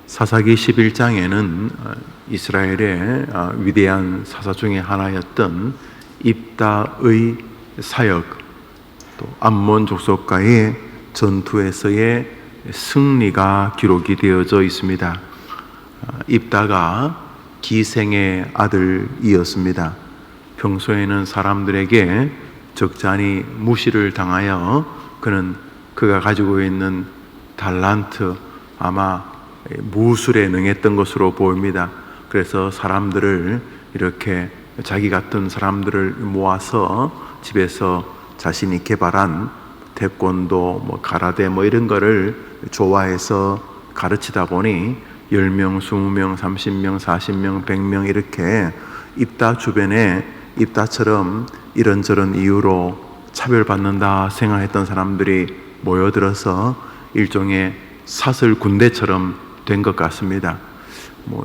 사사기 11장에는 이스라엘의 위대한 사사 중에 하나였던 입다의 사역, 또 암몬 족속과의 전투에서의 승리가 기록이 되어져 있습니다. 입다가 기생의 아들이었습니다. 평소에는 사람들에게 적잖이 무시를 당하여 그가 가지고 있는 달란트, 아마 무술에 능했던 것으로 보입니다. 그래서 사람들을 이렇게 자기 같은 사람들을 모아서 집에서 자신이 개발한 태권도, 가라데 이런 거를 좋아해서 가르치다 보니 10명, 20명, 30명, 40명, 100명 이렇게 입다 주변에 입다처럼 이런저런 이유로 차별받는다 생각했던 사람들이 모여들어서 일종의 사설 군대처럼 된 것 같습니다.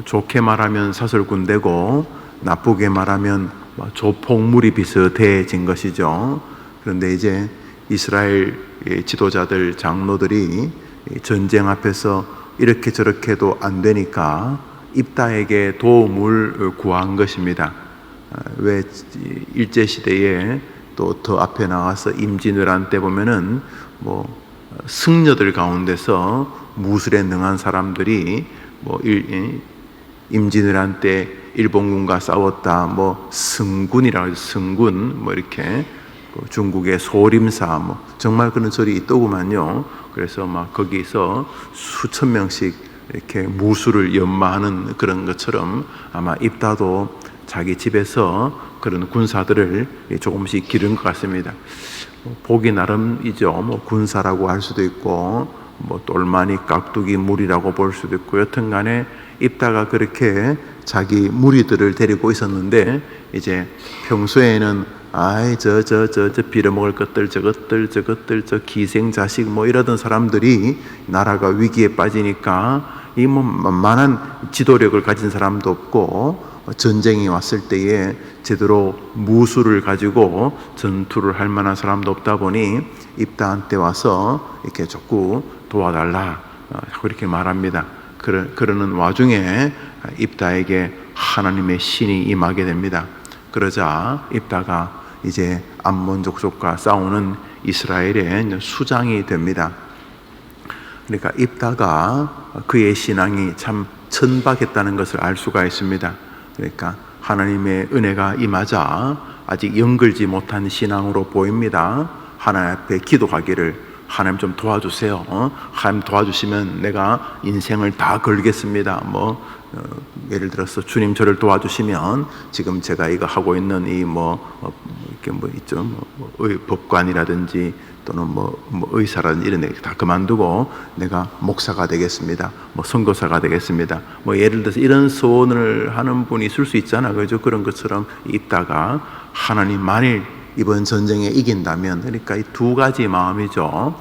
좋게 말하면 사설 군대고 나쁘게 말하면 조폭물이 비슷해진 것이죠. 그런데 이제 이스라엘 지도자들, 장로들이 전쟁 앞에서 이렇게 저렇게도 안 되니까 입다에게 도움을 구한 것입니다. 왜 일제시대에 또 더 앞에 나와서 임진왜란 때 보면은 승려들 가운데서 무술에 능한 사람들이 임진왜란 때 일본군과 싸웠다, 승군이라고 해서 승군, 이렇게 중국의 소림사, 정말 그런 절이 있더구만요. 그래서 거기서 수천 명씩 이렇게 무술을 연마하는 그런 것처럼 아마 입다도 자기 집에서 그런 군사들을 조금씩 기른 것 같습니다. 보기 나름이죠. 군사라고 할 수도 있고, 똘마니 깍두기 무리라고 볼 수도 있고, 여튼간에 입다가 그렇게 자기 무리들을 데리고 있었는데, 이제 평소에는 저 빌어먹을 것들, 저것들, 저 기생자식 이러던 사람들이 나라가 위기에 빠지니까 이 만만한 지도력을 가진 사람도 없고, 전쟁이 왔을 때에 제대로 무술을 가지고 전투를 할 만한 사람도 없다 보니 입다한테 와서 이렇게 자꾸 도와달라 그렇게 말합니다. 그러는 와중에 입다에게 하나님의 신이 임하게 됩니다. 그러자 입다가 이제 암몬 족속과 싸우는 이스라엘의 수장이 됩니다. 그러니까 입다가 그의 신앙이 참 천박했다는 것을 알 수가 있습니다. 그러니까 하나님의 은혜가 임하자 아직 연결지 못한 신앙으로 보입니다. 하나님 앞에 기도하기를, 하나님 좀 도와주세요. 하나님 도와주시면 내가 인생을 다 걸겠습니다. 예를 들어서 주님 저를 도와주시면 지금 제가 이거 하고 있는 이 이렇게 있죠. 법관이라든지 또는 의사라든지 이런 데 다 그만두고 내가 목사가 되겠습니다. 선교사가 되겠습니다. 예를 들어서 이런 소원을 하는 분이 있을 수 있잖아. 그죠? 그런 것처럼 있다가 하나님 만일 이번 전쟁에 이긴다면, 그러니까 이 두 가지 마음이죠.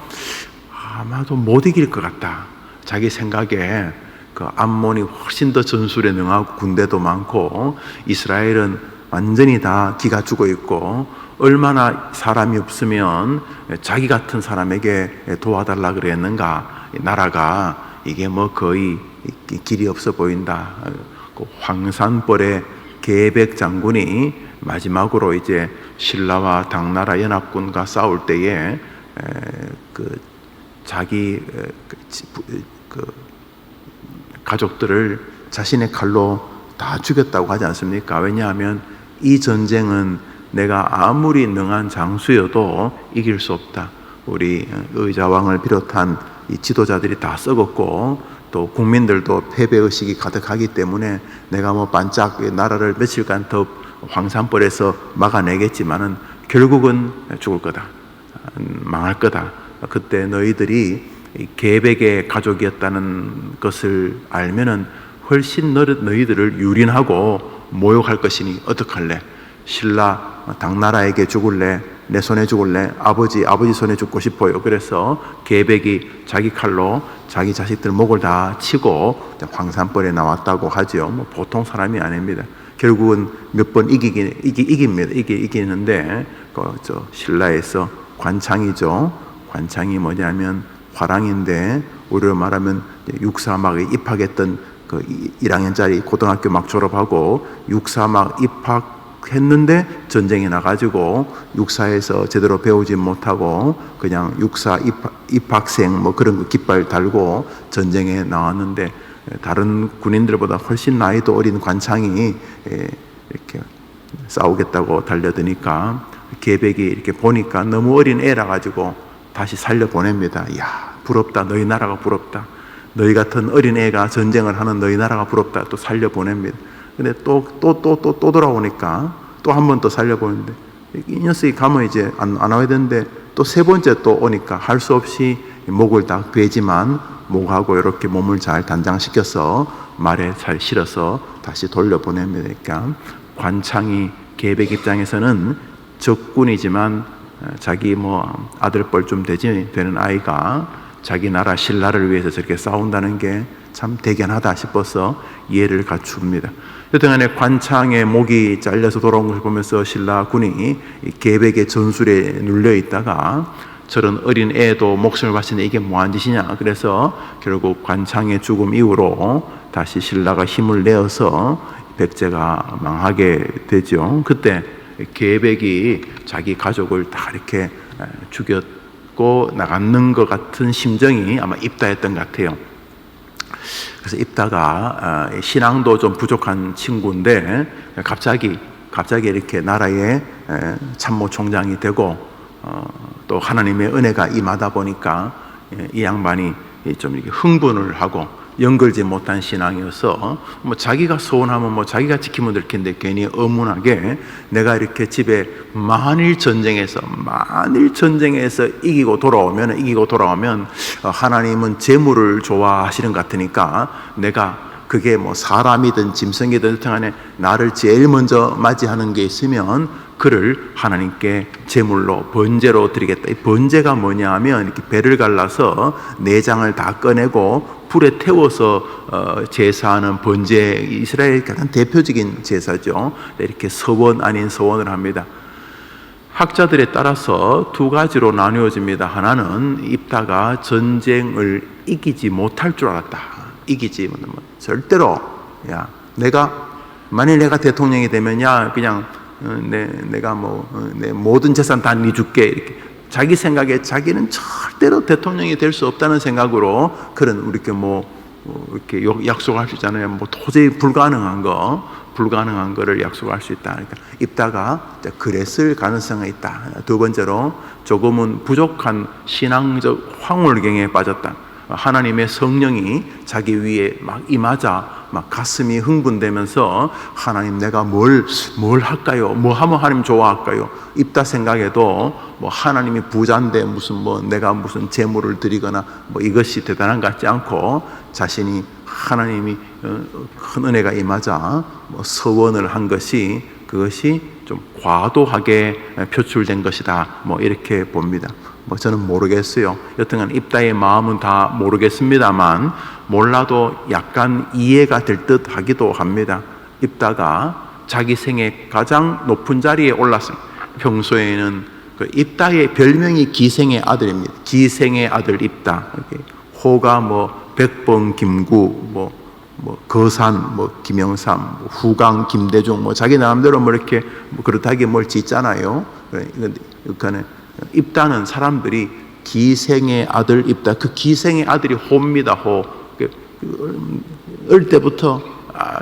아마도 못 이길 것 같다. 자기 생각에 그 암몬이 훨씬 더 전술에 능하고 군대도 많고 이스라엘은 완전히 다 기가 죽어 있고 얼마나 사람이 없으면 자기 같은 사람에게 도와달라 그랬는가. 나라가 이게 거의 길이 없어 보인다. 그 황산벌의 계백 장군이 마지막으로 이제 신라와 당나라 연합군과 싸울 때에 자기 가족들을 자신의 칼로 다 죽였다고 하지 않습니까? 왜냐하면 이 전쟁은 내가 아무리 능한 장수여도 이길 수 없다. 우리 의자왕을 비롯한 이 지도자들이 다 썩었고 또 국민들도 패배의식이 가득하기 때문에 내가 반짝 나라를 며칠간 더 황산벌에서 막아내겠지만은 결국은 죽을 거다. 망할 거다. 그때 너희들이 계백의 가족이었다는 것을 알면은 훨씬 너희들을 유린하고 모욕할 것이니 어떡할래? 신라 당나라에게 죽을래? 내 손에 죽을래? 아버지 손에 죽고 싶어요. 그래서 계백이 자기 칼로 자기 자식들 목을 다 치고 황산벌에 나왔다고 하죠. 보통 사람이 아닙니다. 결국은 몇 번 이깁니다. 이기는데 신라에서 관창이죠. 관창이 뭐냐면 화랑인데 우리로 말하면 육사 막 입학했던 그 1학년짜리 고등학교 막 졸업하고 육사 막 입학했는데 전쟁이 나가지고 육사에서 제대로 배우지 못하고 그냥 육사 입학생 뭐 그런 거 깃발 달고 전쟁에 나왔는데, 다른 군인들보다 훨씬 나이도 어린 관창이 이렇게 싸우겠다고 달려드니까 계백이 이렇게 보니까 너무 어린 애라 가지고 다시 살려 보냅니다. 야, 부럽다. 너희 나라가 부럽다. 너희 같은 어린 애가 전쟁을 하는 너희 나라가 부럽다. 또 살려 보냅니다. 근데 또 돌아오니까 또 한 번 또 살려 보는데, 이 녀석이 가면 이제 안 와야 되는데 또 세 번째 또 오니까 할 수 없이 목을 다 베지만 목하고 이렇게 몸을 잘 단장시켜서 말에 잘 실어서 다시 돌려보냅니다. 그러니까 관창이 계백 입장에서는 적군이지만 자기 뭐 아들뻘 좀 되는 아이가 자기 나라 신라를 위해서 저렇게 싸운다는 게 참 대견하다 싶어서 이해를 갖춥니다. 여튼간에 관창의 목이 잘려서 돌아온 것을 보면서 신라군이 계백의 전술에 눌려 있다가 저런 어린 애도 목숨을 바치는데 이게 뭐한 짓이냐, 그래서 결국 관창의 죽음 이후로 다시 신라가 힘을 내어서 백제가 망하게 되죠. 그때 계백이 자기 가족을 다 이렇게 죽였고 나가는 것 같은 심정이 아마 입다였던 것 같아요. 그래서 입다가 신앙도 좀 부족한 친구인데 갑자기 이렇게 나라의 참모총장이 되고 또 하나님의 은혜가 임하다 보니까 이 양반이 좀 이렇게 흥분을 하고, 연결지 못한 신앙이어서 뭐 자기가 소원하면 뭐 자기가 지키면 될 텐데 괜히 어문하게 내가 이렇게 집에 만일 전쟁에서 이기고 돌아오면 하나님은 재물을 좋아하시는 것 같으니까 내가 그게 뭐 사람이든 짐승이든 여튼간에 나를 제일 먼저 맞이하는 게 있으면 그를 하나님께 제물로 번제로 드리겠다. 이 번제가 뭐냐 하면 이렇게 배를 갈라서 내장을 다 꺼내고 불에 태워서 제사하는 번제, 이스라엘 가장 대표적인 제사죠. 이렇게 서원 아닌 서원을 합니다. 학자들에 따라서 두 가지로 나누어집니다. 하나는 입다가 전쟁을 이기지 못할 줄 알았다. 이기지 못하면 절대로, 야, 만일 내가 대통령이 되면 그냥 내가 내 모든 재산 다 줄게, 이렇게 자기 생각에 자기는 절대로 대통령이 될 수 없다는 생각으로 그런 이렇게 이렇게 약속할 수 있잖아요. 뭐 도저히 불가능한 거를 약속할 수 있다. 그러니까 입다가 그랬을 가능성이 있다. 두 번째로 조금은 부족한 신앙적 황홀경에 빠졌다. 하나님의 성령이 자기 위에 막 임하자 막 가슴이 흥분되면서 하나님 내가 뭘 할까요? 뭐 하면 하나님 좋아할까요? 입다 생각에도 뭐 하나님이 부자인데 내가 무슨 재물을 드리거나 뭐 이것이 대단한 것 같지 않고 자신이 하나님이 큰 은혜가 임하자 서원을 한 것이 그것이 좀 과도하게 표출된 것이다. 이렇게 봅니다. 저는 모르겠어요. 여튼간 입다의 마음은 다 모르겠습니다만 몰라도 약간 이해가 될 듯 하기도 합니다. 입다가 자기 생애 가장 높은 자리에 올랐습니다. 평소에는 그 입다의 별명이 기생의 아들입니다. 기생의 아들 입다. 호가 백번 김구, 거산, 김영삼, 후강, 김대중, 자기 나름대로 이렇게 그렇다기에 뭘 짓잖아요. 그러니까 입다는 사람들이 기생의 아들 입다. 그 기생의 아들이 호입니다. 호. 어릴 때부터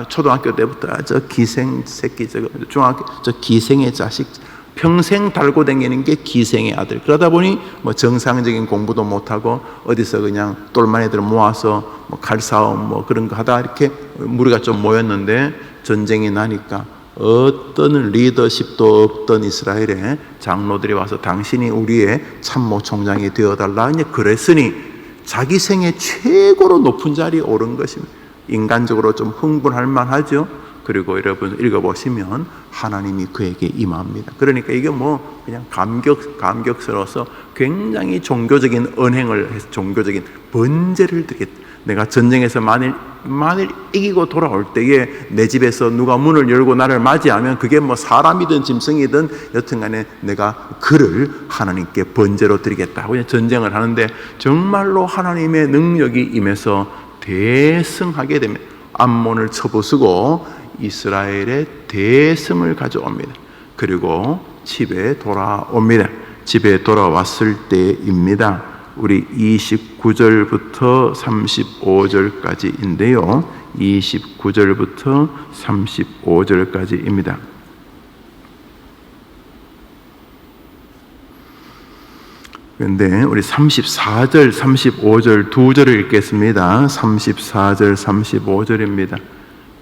초등학교 때부터 저 기생 새끼, 중학교 저 기생의 자식 평생 달고 다니는 게 기생의 아들. 그러다 보니 정상적인 공부도 못하고 어디서 그냥 똘만 애들 모아서 칼싸움 그런 거 하다 이렇게 무리가 좀 모였는데 전쟁이 나니까 어떤 리더십도 없던 이스라엘의 장로들이 와서 당신이 우리의 참모총장이 되어달라. 그랬으니 자기 생애 최고로 높은 자리에 오른 것입니다. 인간적으로 좀 흥분할 만하죠. 그리고 여러분 읽어보시면 하나님이 그에게 임합니다. 그러니까 이게 그냥 감격스러워서 굉장히 종교적인 언행을 해서 종교적인 번제를 드리겠다. 내가 전쟁에서 만일 이기고 돌아올 때에 내 집에서 누가 문을 열고 나를 맞이하면 그게 뭐 사람이든 짐승이든 여튼간에 내가 그를 하나님께 번제로 드리겠다. 그냥 전쟁을 하는데 정말로 하나님의 능력이 임해서 대승하게 됩니다. 암몬을 쳐부수고 이스라엘의 대승을 가져옵니다. 그리고 집에 돌아옵니다. 집에 돌아왔을 때입니다. 우리 29절부터 35절까지인데요. 29절부터 35절까지입니다. 그런데 우리 34절, 35절 두 절을 읽겠습니다. 34절, 35절입니다.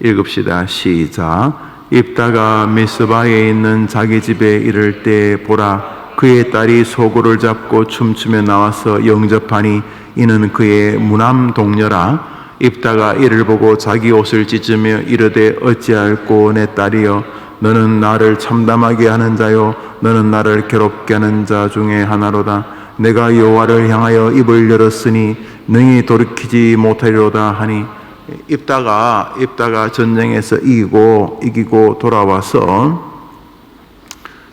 읽읍시다. 시작. 입다가 미스바에 있는 자기 집에 이를 때 보라, 그의 딸이 소고를 잡고 춤추며 나와서 영접하니 이는 그의 무남 동녀라. 입다가 이를 보고 자기 옷을 찢으며 이르되 어찌할꼬 내 딸이여, 너는 나를 참담하게 하는 자요 너는 나를 괴롭게 하는 자 중에 하나로다. 내가 여호와를 향하여 입을 열었으니 능히 돌이키지 못하리로다 하니, 입다가 전쟁에서 이기고 돌아와서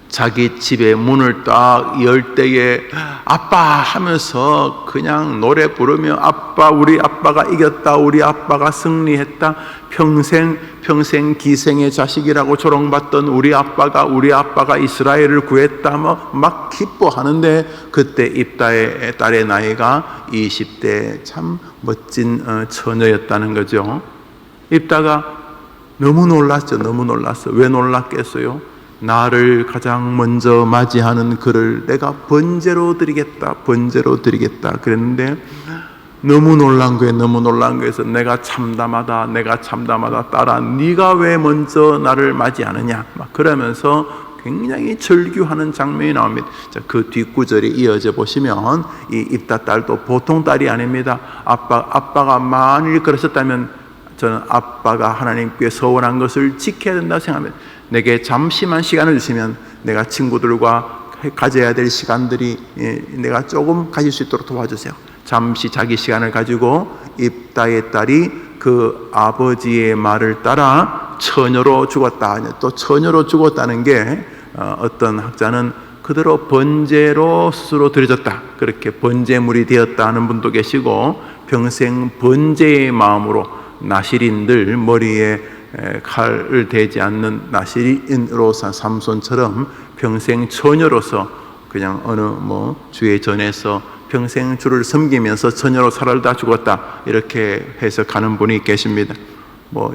자기 집에 문을 딱 열 때에 아빠 하면서 그냥 노래 부르며 아빠, 우리 아빠가 이겼다, 우리 아빠가 승리했다, 평생 기생의 자식이라고 조롱받던 우리 아빠가 이스라엘을 구했다, 막 기뻐하는데, 그때 입다의 딸의 나이가 20대 참 멋진 처녀였다는 거죠. 입다가 너무 놀랐죠. 너무 놀랐어. 왜 놀랐겠어요? 나를 가장 먼저 맞이하는 그를 내가 번제로 드리겠다 그랬는데 너무 놀란 거에서 내가 참담하다 딸아, 네가 왜 먼저 나를 맞이하느냐, 막 그러면서 굉장히 절규하는 장면이 나옵니다. 자, 그 뒷구절이 이어져 보시면 이 입다 딸도 보통 딸이 아닙니다. 아빠가 만일 그러셨다면 저는 아빠가 하나님께 서원한 것을 지켜야 된다고 생각합니다. 내게 잠시만 시간을 주시면 내가 친구들과 가져야 될 시간들이 내가 조금 가질 수 있도록 도와주세요. 잠시 자기 시간을 가지고 입다의 딸이 그 아버지의 말을 따라 처녀로 죽었다. 또 처녀로 죽었다는 게 어떤 학자는 그대로 번제로 스스로 드려졌다, 그렇게 번제물이 되었다 하는 분도 계시고, 평생 번제의 마음으로 나실인들 머리에 칼을 대지 않는 나실인으로서 삼손처럼 평생 처녀로서 그냥 어느 주의 전에서 평생 주를 섬기면서 처녀로 살다 죽었다, 이렇게 해석하는 분이 계십니다.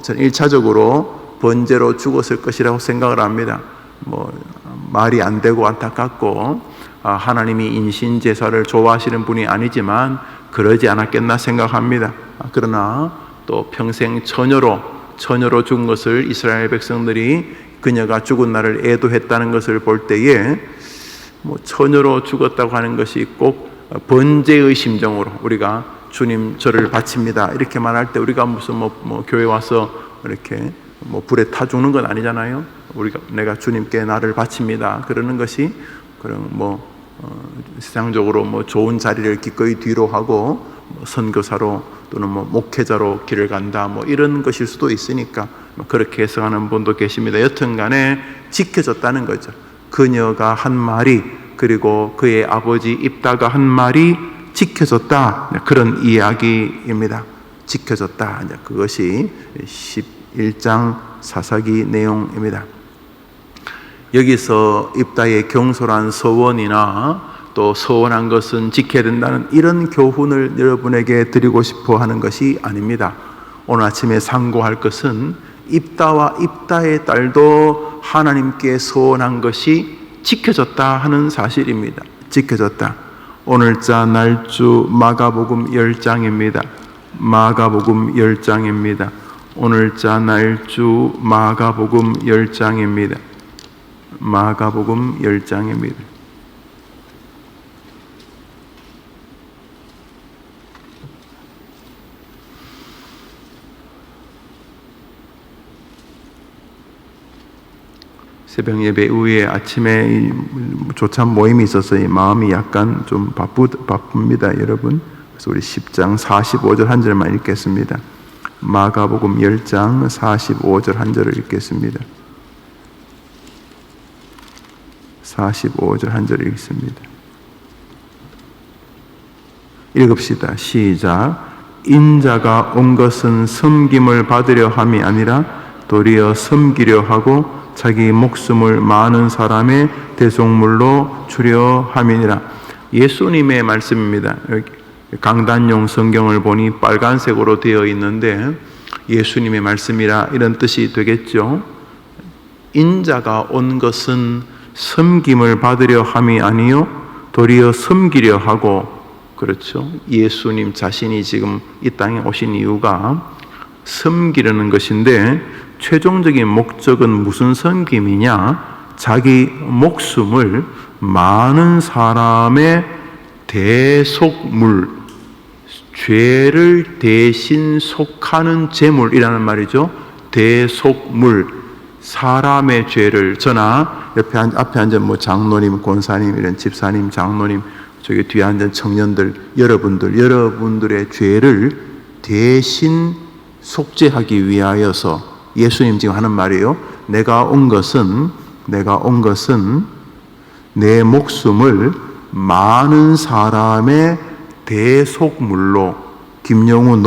저는 1차적으로 번제로 죽었을 것이라고 생각을 합니다. 말이 안 되고 안타깝고 하나님이 인신제사를 좋아하시는 분이 아니지만 그러지 않았겠나 생각합니다. 그러나 또 평생 처녀로 죽은 것을 이스라엘 백성들이 그녀가 죽은 날을 애도했다는 것을 볼 때에 처녀로 죽었다고 하는 것이 꼭 번제의 심정으로 우리가 주님 저를 바칩니다 이렇게 말할 때 우리가 무슨 교회 와서 이렇게 불에 타 죽는 건 아니잖아요. 내가 주님께 나를 바칩니다 그러는 것이 그런 세상적으로 좋은 자리를 기꺼이 뒤로 하고 선교사로 또는 목회자로 길을 간다 이런 것일 수도 있으니까 그렇게 해석하는 분도 계십니다. 여튼간에 지켜졌다는 거죠. 그녀가 한 말이, 그리고 그의 아버지 입다가 한 말이 지켜졌다, 그런 이야기입니다. 지켜졌다, 그것이 11장 사사기 내용입니다. 여기서 입다의 경솔한 서원이나 또 서원한 것은 지켜야 된다는 이런 교훈을 여러분에게 드리고 싶어 하는 것이 아닙니다. 오늘 아침에 상고할 것은 입다와 입다의 딸도 하나님께 서원한 것이 지켜졌다 하는 사실입니다. 지켜졌다. 오늘자 날주 마가복음 10장입니다. 마가복음 10장입니다. 오늘자 날주 마가복음 10장입니다. 마가복음 10장입니다. 새벽 예배 이후에 아침에 조찬 모임이 있어서 마음이 약간 좀 바쁩니다, 여러분. 그래서 우리 10장 45절 한 절만 읽겠습니다. 마가복음 10장 45절 한 절을 읽겠습니다. 45절 한 절을 읽습니다. 읽읍시다. 시작. 인자가 온 것은 섬김을 받으려 함이 아니라 도리어 섬기려 하고 자기 목숨을 많은 사람의 대속물로 주려 함이니라. 예수님의 말씀입니다. 강단용 성경을 보니 빨간색으로 되어 있는데 예수님의 말씀이라 이런 뜻이 되겠죠. 인자가 온 것은 섬김을 받으려 함이 아니요 도리어 섬기려 하고, 그렇죠. 예수님 자신이 지금 이 땅에 오신 이유가 섬기려는 것인데 최종적인 목적은 무슨 섬김이냐? 자기 목숨을 많은 사람의 대속물, 죄를 대신 속하는 제물이라는 말이죠. 대속물, 사람의 죄를, 저나 앞에 앉은 뭐 장로님, 권사님, 이런 집사님, 장로님, 저기 뒤에 앉은 청년들, 여러분들의 죄를 대신 속죄하기 위하여서 예수님 지금 하는 말이에요. 내가 온 것은 내 목숨을 많은 사람의 대속물로. 김용우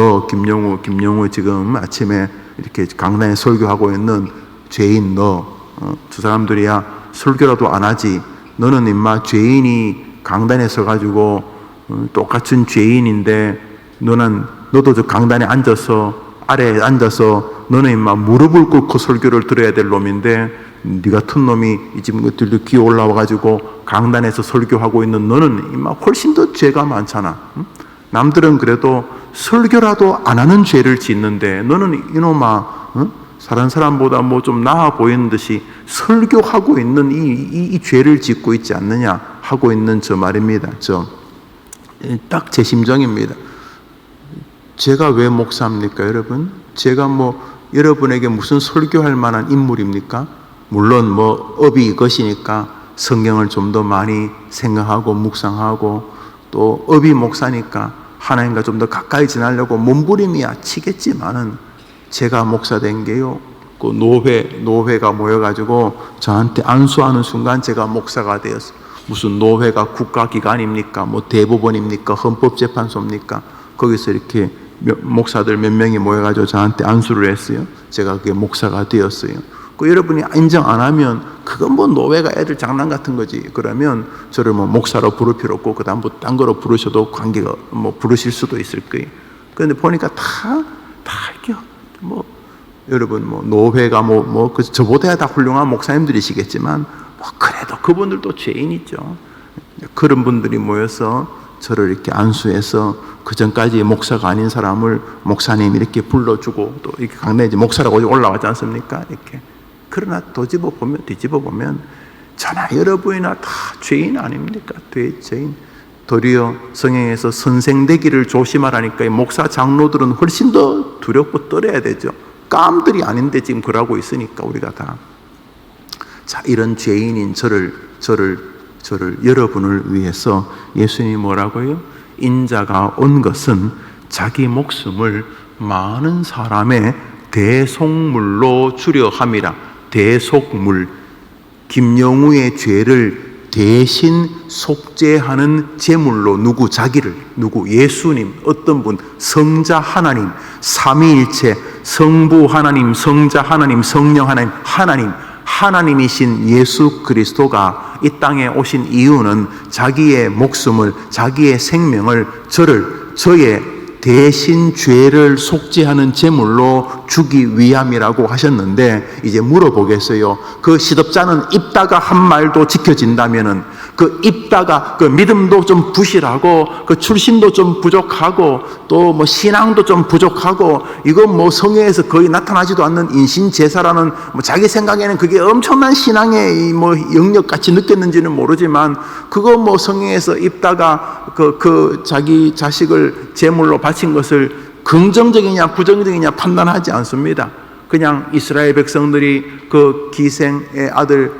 지금 아침에 이렇게 강단에 설교하고 있는 죄인 저 사람들이야 설교라도 안 하지. 너는 임마 죄인이 강단에 서가지고 똑같은 죄인인데 너도 저 강단에 아래에 앉아서 너는 임마 무릎을 꿇고 설교를 들어야 될 놈인데, 네 같은 놈이 지금 기어 올라와가지고 강단에서 설교하고 있는 너는 임마 훨씬 더 죄가 많잖아. 남들은 그래도 설교라도 안 하는 죄를 짓는데 너는 이놈아, 다른 사람보다 뭐 좀 나아 보이는 듯이 설교하고 있는 이 죄를 짓고 있지 않느냐 하고 있는 저 말입니다. 딱 제 심정입니다. 제가 왜 목사입니까, 여러분? 제가 뭐 여러분에게 무슨 설교할 만한 인물입니까? 물론 뭐 업이 이것이니까 성경을 좀 더 많이 생각하고 묵상하고, 또 업이 목사니까 하나님과 좀 더 가까이 지나려고 몸부림이야 치겠지만은, 제가 목사 된 게요, 그 노회가 모여가지고 저한테 안수하는 순간 제가 목사가 되었어요. 무슨 노회가 국가기관입니까? 뭐 대법원입니까? 헌법재판소입니까? 거기서 이렇게 목사들 몇 명이 모여가지고 저한테 안수를 했어요. 제가 그게 목사가 되었어요. 그 여러분이 인정 안 하면 그건 뭐 노회가 애들 장난 같은 거지. 그러면 저를 뭐 목사로 부를 필요 없고 그다음부터 딴 거로 부르셔도 관계가 뭐 부르실 수도 있을 거예요. 그런데 보니까 다 이렇게 뭐 여러분 뭐 노회가 그 저보다 다 훌륭한 목사님들이시겠지만 뭐 그래도 그분들도 죄인이죠. 그런 분들이 모여서 저를 이렇게 안수해서 그 전까지 목사가 아닌 사람을 목사님 이렇게 불러주고, 또 이렇게 강단에 이제 목사라고 올라왔지 않습니까? 이렇게. 그러나 뒤집어 보면 저나 여러분이나 다 죄인 아닙니까? 죄인. 도리어 성경에서 선생 되기를 조심하라니까 목사 장로들은 훨씬 더 두렵고 떨어야 되죠. 깜들이 아닌데 지금 그러고 있으니까 우리가 다. 자, 이런 죄인인 저를 여러분을 위해서 예수님이 뭐라고요? 인자가 온 것은 자기 목숨을 많은 사람의 대속물로 주려 함이라. 대속물, 김영우의 죄를 대신 속죄하는 제물로. 누구? 예수님, 어떤 분, 성자 하나님, 삼위일체, 성부 하나님, 성자 하나님, 성령 하나님, 하나님이신 예수 그리스도가 이 땅에 오신 이유는 자기의 목숨을, 자기의 생명을 저의 대신 죄를 속죄하는 제물로 주기 위함이라고 하셨는데, 이제 물어보겠어요. 그 시덥잖은 입다가 한 말도 지켜진다면은, 그 입다가 그 믿음도 좀 부실하고 그 출신도 좀 부족하고 또 뭐 신앙도 좀 부족하고, 이건 뭐 성경에서 거의 나타나지도 않는 인신제사라는 뭐 자기 생각에는 그게 엄청난 신앙의 뭐 영역 같이 느꼈는지는 모르지만, 그거 뭐 성경에서 입다가 그 자기 자식을 제물로 바친 것을 긍정적이냐 부정적이냐 판단하지 않습니다. 그냥 이스라엘 백성들이 그 기생의 아들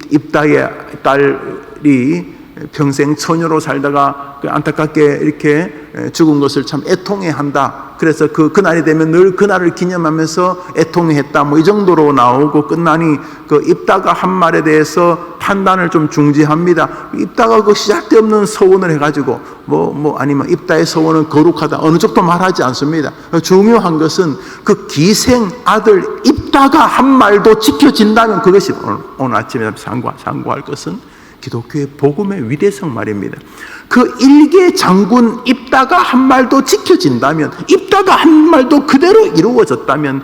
입다의 딸이 평생 처녀로 살다가 안타깝게 이렇게 죽은 것을 참 애통해한다. 그래서 그날이 되면 늘 그날을 기념하면서 애통해했다. 뭐 이 정도로 나오고 끝나니 입다가 한 말에 대해서 판단을 좀 중지합니다. 입다가 그 시작되없는 서원을 해가지고 아니면 입다의 서원은 거룩하다. 어느 쪽도 말하지 않습니다. 중요한 것은 그 기생 아들 입다가 한 말도 지켜진다면 그것이 오늘 아침에 상고할 것은 기독교의 복음의 위대성 말입니다. 그 일개 장군 입다가 한 말도 지켜진다면, 입다가 한 말도 그대로 이루어졌다면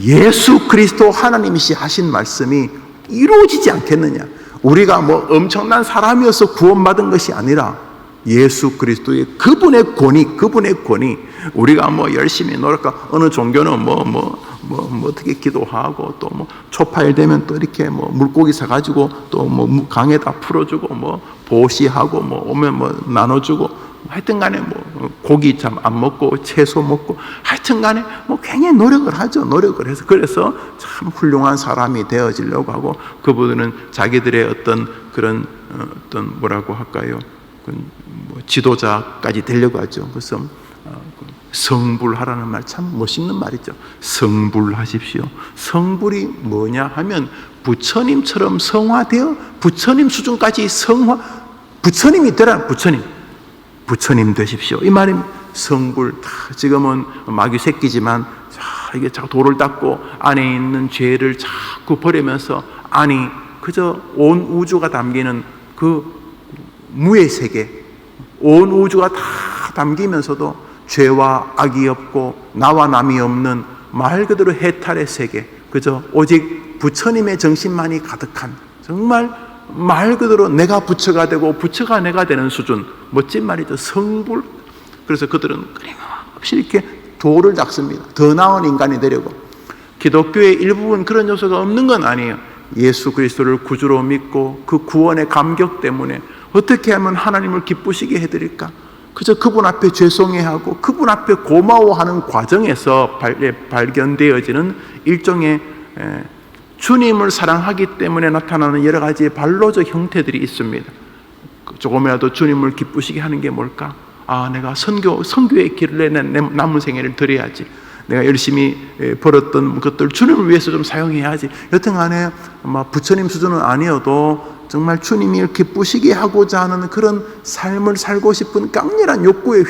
예수 그리스도 하나님이시 하신 말씀이 이루어지지 않겠느냐. 우리가 엄청난 사람이어서 구원받은 것이 아니라 예수 그리스도의 그분의 권위, 우리가 열심히 노력하고 어느 종교는 어떻게 기도하고 또 초파일 되면 또 이렇게 물고기 사가지고 또 강에다 풀어주고 보시하고 오면 나눠주고 하여튼 간에 고기 참 안 먹고 채소 먹고 하여튼 간에 굉장히 노력을 하죠. 노력을 해서 그래서 참 훌륭한 사람이 되어지려고 하고 그분들은 자기들의 어떤 그런 뭐라고 할까요? 지도자까지 되려고 하죠. 그래서 성불하라는 말 참 멋있는 말이죠. 성불하십시오. 성불이 뭐냐 하면 부처님처럼 성화되어 부처님 수준까지 부처님이 되라. 부처님 되십시오. 이 말이 성불. 지금은 마귀 새끼지만 이게 자꾸 돌을 닦고 안에 있는 죄를 자꾸 버리면서 그저 온 우주가 담기는 그 무의 세계, 온 우주가 다 담기면서도 죄와 악이 없고 나와 남이 없는 말 그대로 해탈의 세계, 그저 오직 부처님의 정신만이 가득한, 정말 말 그대로 내가 부처가 되고 부처가 내가 되는 수준. 멋진 말이죠. 성불. 그래서 그들은 끊임없이 이렇게 돌을 닦습니다. 더 나은 인간이 되려고. 기독교의 일부분 그런 요소가 없는 건 아니에요. 예수 그리스도를 구주로 믿고 그 구원의 감격 때문에 어떻게 하면 하나님을 기쁘시게 해드릴까? 그저 그분 앞에 죄송해하고 그분 앞에 고마워하는 과정에서 발견되어지는 일종의 주님을 사랑하기 때문에 나타나는 여러 가지 반로적 형태들이 있습니다. 조금이라도 주님을 기쁘시게 하는 게 뭘까? 내가 선교의 길을 내 남은 생애를 드려야지. 내가 열심히 벌었던 것들 주님을 위해서 좀 사용해야지. 여튼간에 부처님 수준은 아니어도 정말 주님이 기쁘시게 하고자 하는 그런 삶을 살고 싶은 강렬한 욕구에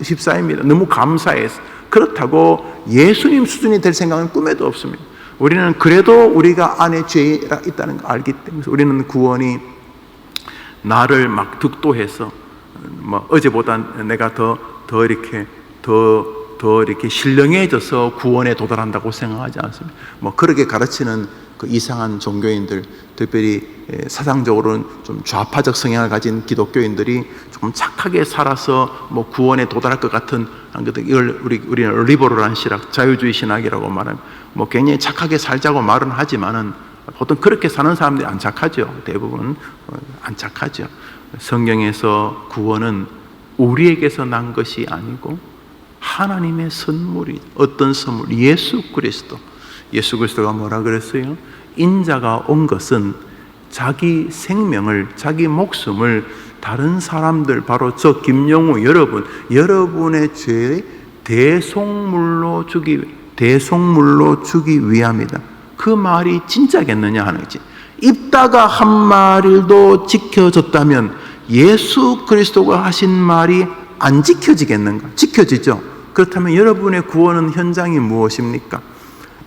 휩싸입니다. 너무 감사해서. 그렇다고 예수님 수준이 될 생각은 꿈에도 없습니다. 우리는 그래도 우리가 안에 죄가 있다는 걸 알기 때문에 우리는 구원이 나를 득도해서 어제보다 내가 더 이렇게 신령해져서 구원에 도달한다고 생각하지 않습니다. 그렇게 가르치는 그 이상한 종교인들, 특별히 사상적으로는 좀 좌파적 성향을 가진 기독교인들이 조금 착하게 살아서 구원에 도달할 것 같은, 이걸 우리는 리버럴한 신학, 자유주의 신학이라고 말하면 굉장히 착하게 살자고 말은 하지만은 보통 그렇게 사는 사람들이 안 착하죠. 대부분 안 착하죠. 성경에서 구원은 우리에게서 난 것이 아니고 하나님의 선물이, 어떤 선물? 예수 그리스도가 뭐라 그랬어요? 인자가 온 것은 자기 생명을, 자기 목숨을 다른 사람들, 바로 저 김영우 여러분의 죄의 대속물로 주기 위함이다. 그 말이 진짜겠느냐 하는 거지. 입다가 한 말도 지켜졌다면 예수 그리스도가 하신 말이 안 지켜지겠는가? 지켜지죠. 그렇다면 여러분의 구원은 현장이 무엇입니까?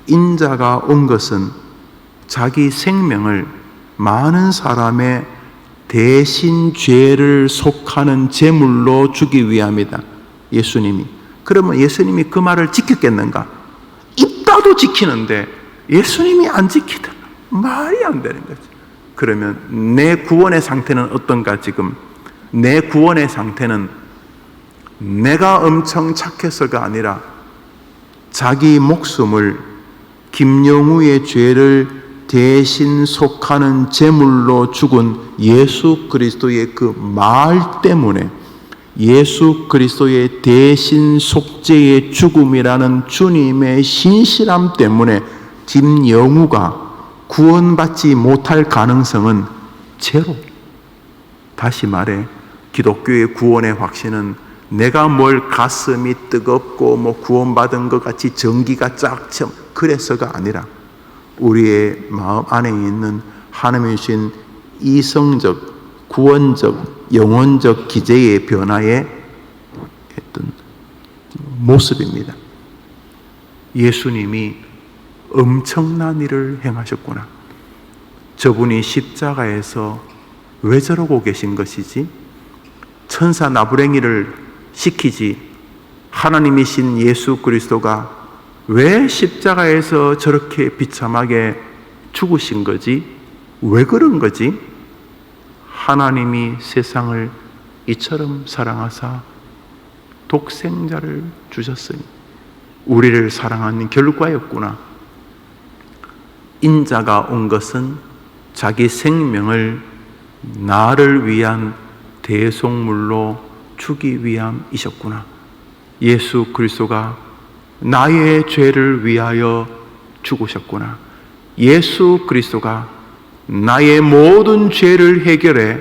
인자가 온 것은 자기 생명을 많은 사람의 대신 죄를 속하는 제물로 주기 위함이다. 예수님이. 그러면 예수님이 그 말을 지켰겠는가? 입다도 지키는데 예수님이 안 지키다. 말이 안 되는 거지. 그러면 내 구원의 상태는 어떤가? 지금 내 구원의 상태는 내가 엄청 착해서가 아니라 자기 목숨을 김영우의 죄를 대신 속하는 제물로 죽은 예수 그리스도의 그 말 때문에, 예수 그리스도의 대신 속죄의 죽음이라는 주님의 신실함 때문에 김영우가 구원받지 못할 가능성은 제로. 다시 말해 기독교의 구원의 확신은 내가 뭘 가슴이 뜨겁고 뭐 구원받은 것 같이 전기가 쫙 쳐 그래서가 아니라 우리의 마음 안에 있는 하나님이 주신 이성적, 구원적, 영혼적 기제의 변화의 어떤 모습입니다. 예수님이 엄청난 일을 행하셨구나. 저분이 십자가에서 왜 저러고 계신 것이지? 천사 나부랭이를 시키지 하나님이신 예수 그리스도가 왜 십자가에서 저렇게 비참하게 죽으신 거지? 왜 그런 거지? 하나님이 세상을 이처럼 사랑하사 독생자를 주셨으니 우리를 사랑하는 결과였구나. 인자가 온 것은 자기 생명을 나를 위한 대속물로 주기 위함이셨구나. 예수 그리스도가 나의 죄를 위하여 죽으셨구나. 예수 그리스도가 나의 모든 죄를 해결해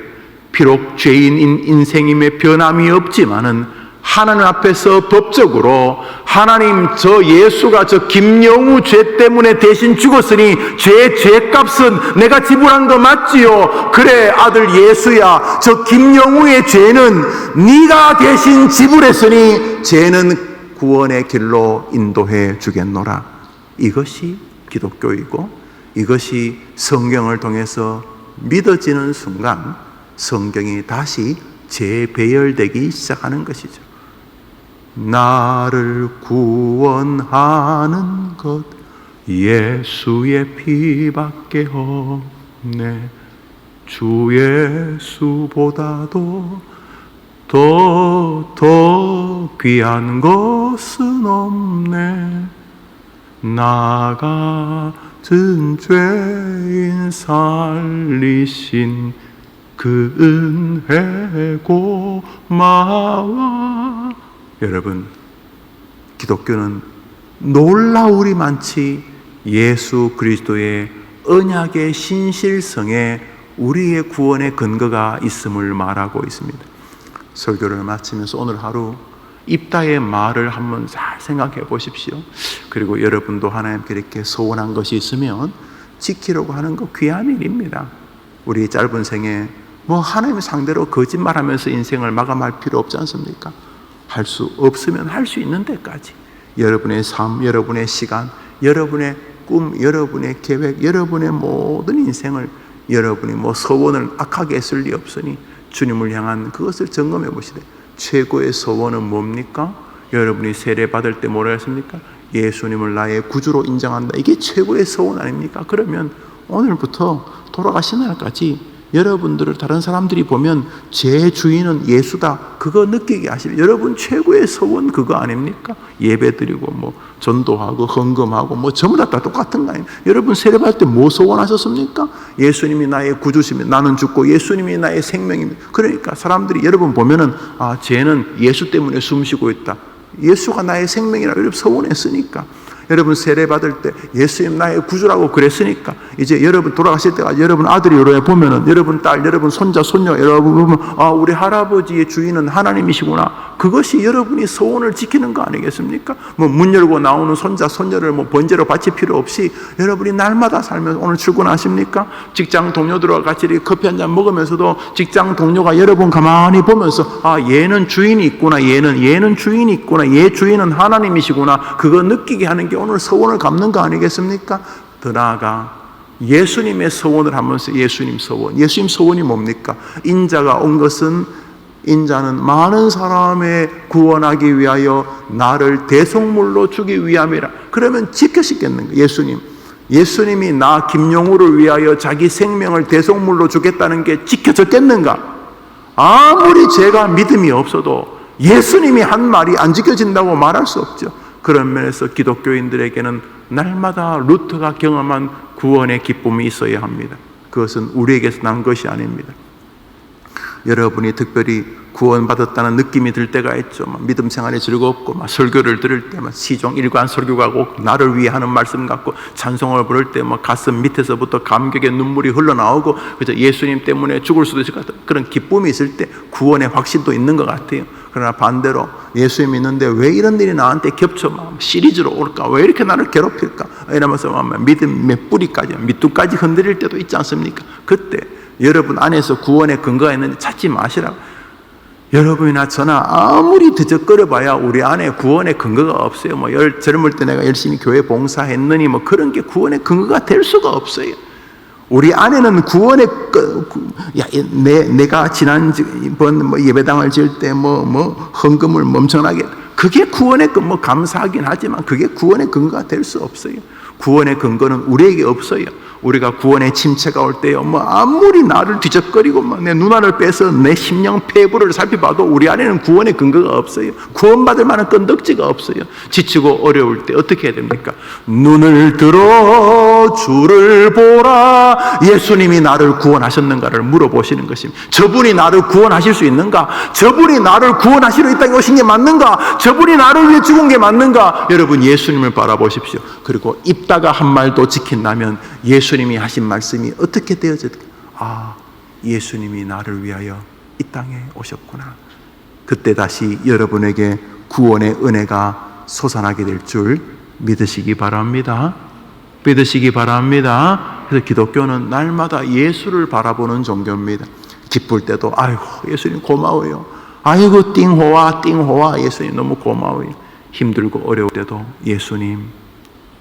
비록 죄인인 인생임에 변함이 없지만은 하나님 앞에서 법적으로 하나님 저 예수가 저 김영우 죄 때문에 대신 죽었으니 죄값은 내가 지불한 거 맞지요? 그래 아들 예수야, 저 김영우의 죄는 네가 대신 지불했으니 죄는 구원의 길로 인도해 주겠노라. 이것이 기독교이고 이것이 성경을 통해서 믿어지는 순간 성경이 다시 재배열되기 시작하는 것이죠. 나를 구원하는 것 예수의 피밖에 없네. 주 예수보다도 더 귀한 것은 없네. 나 같은 죄인 살리신 그 은혜 고마워. 여러분, 기독교는 놀라우리 많지 예수 그리스도의 언약의 신실성에 우리의 구원의 근거가 있음을 말하고 있습니다. 설교를 마치면서 오늘 하루 입다의 말을 한번 잘 생각해 보십시오. 그리고 여러분도 하나님께 이렇게 소원한 것이 있으면 지키려고 하는 거 귀한 일입니다. 우리 짧은 생에 뭐 하나님 상대로 거짓말하면서 인생을 마감할 필요 없지 않습니까? 할 수 없으면 할 수 있는 데까지 여러분의 삶, 여러분의 시간, 여러분의 꿈, 여러분의 계획, 여러분의 모든 인생을 여러분이 뭐 소원을 악하게 쓸 리 없으니 주님을 향한 그것을 점검해 보시되 최고의 소원은 뭡니까? 여러분이 세례 받을 때 뭐라 했습니까? 예수님을 나의 구주로 인정한다. 이게 최고의 소원 아닙니까? 그러면 오늘부터 돌아가신 날까지 여러분들을 다른 사람들이 보면 제 주인은 예수다 그거 느끼게 하시면 여러분 최고의 소원 그거 아닙니까? 예배드리고 뭐 전도하고 헌금하고 뭐 전부 다 똑같은 거 아닙니까? 여러분 세례받을 때 뭐 소원하셨습니까? 예수님이 나의 구주시면 나는 죽고 예수님이 나의 생명입니다. 그러니까 사람들이 여러분 보면은 아 쟤는 예수 때문에 숨쉬고 있다. 예수가 나의 생명이라 여러분 소원했으니까. 여러분 세례 받을 때 예수님 나의 구주라고 그랬으니까 이제 여러분 돌아가실 때가 여러분 아들이 여러분 보면은 여러분 딸, 여러분 손자, 손녀 여러분 보면 아 우리 할아버지의 주인은 하나님이시구나. 그것이 여러분이 소원을 지키는 거 아니겠습니까? 뭐 문 열고 나오는 손자, 손녀를 뭐 번제로 바칠 필요 없이 여러분이 날마다 살면서 오늘 출근하십니까? 직장 동료들과 같이 이렇게 커피 한잔 먹으면서도 직장 동료가 여러분 가만히 보면서 아 얘는 주인이 있구나, 얘는 주인이 있구나, 얘 주인은 하나님이시구나. 그거 느끼게 하는 게 오늘 소원을 갚는 거 아니겠습니까? 더 나아가 예수님의 소원을 하면서 예수님 소원이 뭡니까? 인자가 온 것은 인자는 많은 사람의 구원하기 위하여 나를 대속물로 주기 위함이라. 그러면 지켜지겠는가? 예수님이 나 김용우를 위하여 자기 생명을 대속물로 주겠다는 게 지켜졌겠는가? 아무리 제가 믿음이 없어도 예수님이 한 말이 안 지켜진다고 말할 수 없죠. 그런 면에서 기독교인들에게는 날마다 루트가 경험한 구원의 기쁨이 있어야 합니다. 그것은 우리에게서 난 것이 아닙니다. 여러분이 특별히 구원받았다는 느낌이 들 때가 있죠. 믿음 생활이 즐겁고 설교를 들을 때 시종 일관 설교가 꼭 나를 위해 하는 말씀 같고, 찬송을 부를 때 가슴 밑에서부터 감격의 눈물이 흘러나오고, 그죠? 예수님 때문에 죽을 수도 있을 것 같은 그런 기쁨이 있을 때 구원의 확신도 있는 것 같아요. 그러나 반대로 예수 믿는데 왜 이런 일이 나한테 겹쳐 시리즈로 올까? 왜 이렇게 나를 괴롭힐까? 이러면서 믿음 몇 뿌리까지, 밑둥까지 흔들릴 때도 있지 않습니까? 그때 여러분 안에서 구원의 근거가 있는지 찾지 마시라고. 여러분이나 저나 아무리 드적거려봐야 우리 안에 구원의 근거가 없어요. 젊을 때 내가 열심히 교회 봉사했느니 그런 게 구원의 근거가 될 수가 없어요. 우리 안에는 구원의 내가 지난번 예배당을 지을 때 헌금을 멈춰나게, 그게 구원의 근거, 감사하긴 하지만 그게 구원의 근거가 될 수 없어요. 구원의 근거는 우리에게 없어요. 우리가 구원의 침체가 올 때요, 아무리 나를 뒤적거리고 내 눈알을 빼서 내 심령 폐부를 살펴봐도 우리 안에는 구원의 근거가 없어요. 구원받을 만한 건덕지가 없어요. 지치고 어려울 때 어떻게 해야 됩니까? 눈을 들어 주를 보라. 예수님이 나를 구원하셨는가를 물어보시는 것입니다. 저분이 나를 구원하실 수 있는가? 저분이 나를 구원하시러 이 땅에 오신 게 맞는가? 저분이 나를 위해 죽은 게 맞는가? 여러분, 예수님을 바라보십시오. 그리고 입다가 한 말도 지킨다면 예수님이 하신 말씀이 어떻게 되어질까? 예수님이 나를 위하여 이 땅에 오셨구나. 그때 다시 여러분에게 구원의 은혜가 솟아나게 될 줄 믿으시기 바랍니다. 믿으시기 바랍니다. 그래서 기독교는 날마다 예수를 바라보는 종교입니다. 기쁠 때도 아이고 예수님 고마워요. 아이고 띵호와 예수님 너무 고마워요. 힘들고 어려울 때도 예수님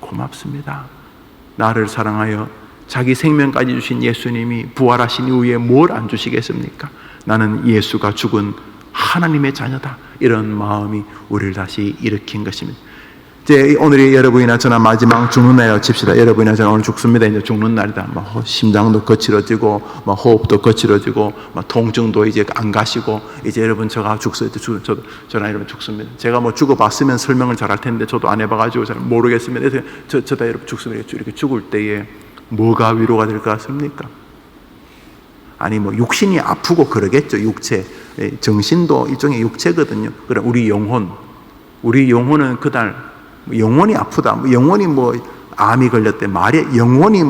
고맙습니다. 나를 사랑하여 자기 생명까지 주신 예수님이 부활하신 이후에 뭘 안 주시겠습니까? 나는 예수가 죽은 하나님의 자녀다. 이런 마음이 우리를 다시 일으킨 것입니다. 이제 오늘이 여러분이나 저나 마지막 죽는 날이라고 칩시다. 여러분이나 저나 오늘 죽습니다. 이제 죽는 날이다. 심장도 거칠어지고, 호흡도 거칠어지고, 통증도 이제 안 가시고, 이제 여러분 저가 저나 여러분 죽습니다. 제가 죽어봤으면 설명을 잘할 텐데 저도 안 해봐가지고 잘 모르겠습니다. 그래서 저다 여러분 죽습니다. 이렇게 죽을 때에 뭐가 위로가 될 것 같습니까? 아니 육신이 아프고 그러겠죠. 육체, 정신도 일종의 육체거든요. 그럼 우리 영혼은 그날 영혼이 아프다. 영혼이 암이 걸렸대. 영혼이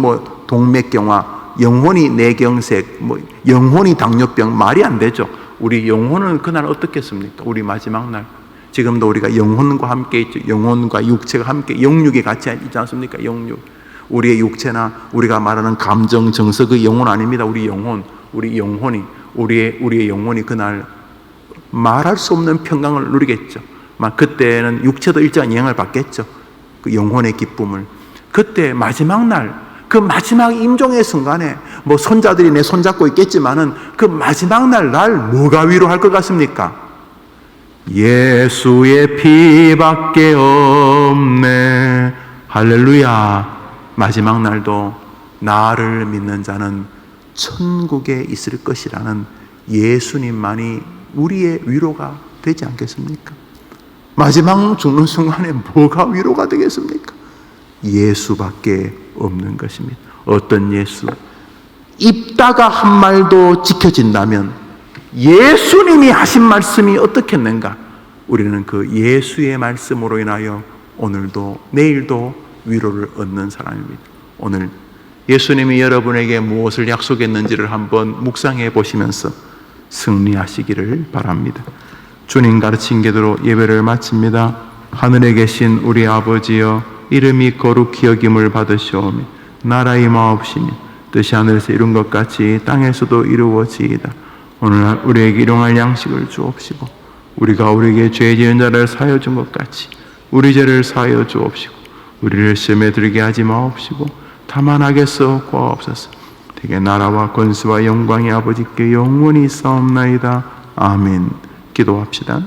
동맥경화, 영혼이 뇌경색, 영혼이 당뇨병, 말이 안 되죠. 우리 영혼은 그날 어떻겠습니까? 우리 마지막 날. 지금도 우리가 영혼과 함께 있죠. 영혼과 육체가 함께, 영육이 같이 있지 않습니까? 영육. 우리의 육체나 우리가 말하는 감정, 정서, 그 영혼 아닙니다. 우리의 영혼이 그날 말할 수 없는 평강을 누리겠죠. 그때는 육체도 일정한 영향을 받겠죠. 그 영혼의 기쁨을. 그때 마지막 날, 그 마지막 임종의 순간에 손자들이 내 손잡고 있겠지만은 그 마지막 날 뭐가 위로할 것 같습니까? 예수의 피밖에 없네. 할렐루야. 마지막 날도 나를 믿는 자는 천국에 있을 것이라는 예수님만이 우리의 위로가 되지 않겠습니까? 마지막 죽는 순간에 뭐가 위로가 되겠습니까? 예수밖에 없는 것입니다. 어떤 예수? 입다가 한 말도 지켜진다면 예수님이 하신 말씀이 어떻겠는가? 우리는 그 예수의 말씀으로 인하여 오늘도 내일도 위로를 얻는 사람입니다. 오늘 예수님이 여러분에게 무엇을 약속했는지를 한번 묵상해 보시면서 승리하시기를 바랍니다. 주님 가르친 대로 예배를 마칩니다. 하늘에 계신 우리 아버지여, 이름이 거룩히 여김을 받으시오며 나라의 마옵시며 뜻이 하늘에서 이룬 것 같이 땅에서도 이루어지이다. 오늘날 우리에게 일용할 양식을 주옵시고 우리가 우리에게 죄 지은 자를 사하여 준 것 같이 우리 죄를 사하여 주옵시고 우리를 시험에 들게 하지 마옵시고 다만 악에서 구하옵소서. 되게 나라와 권세와 영광이 아버지께 영원히 있사옵나이다. 아멘. 기도합시다.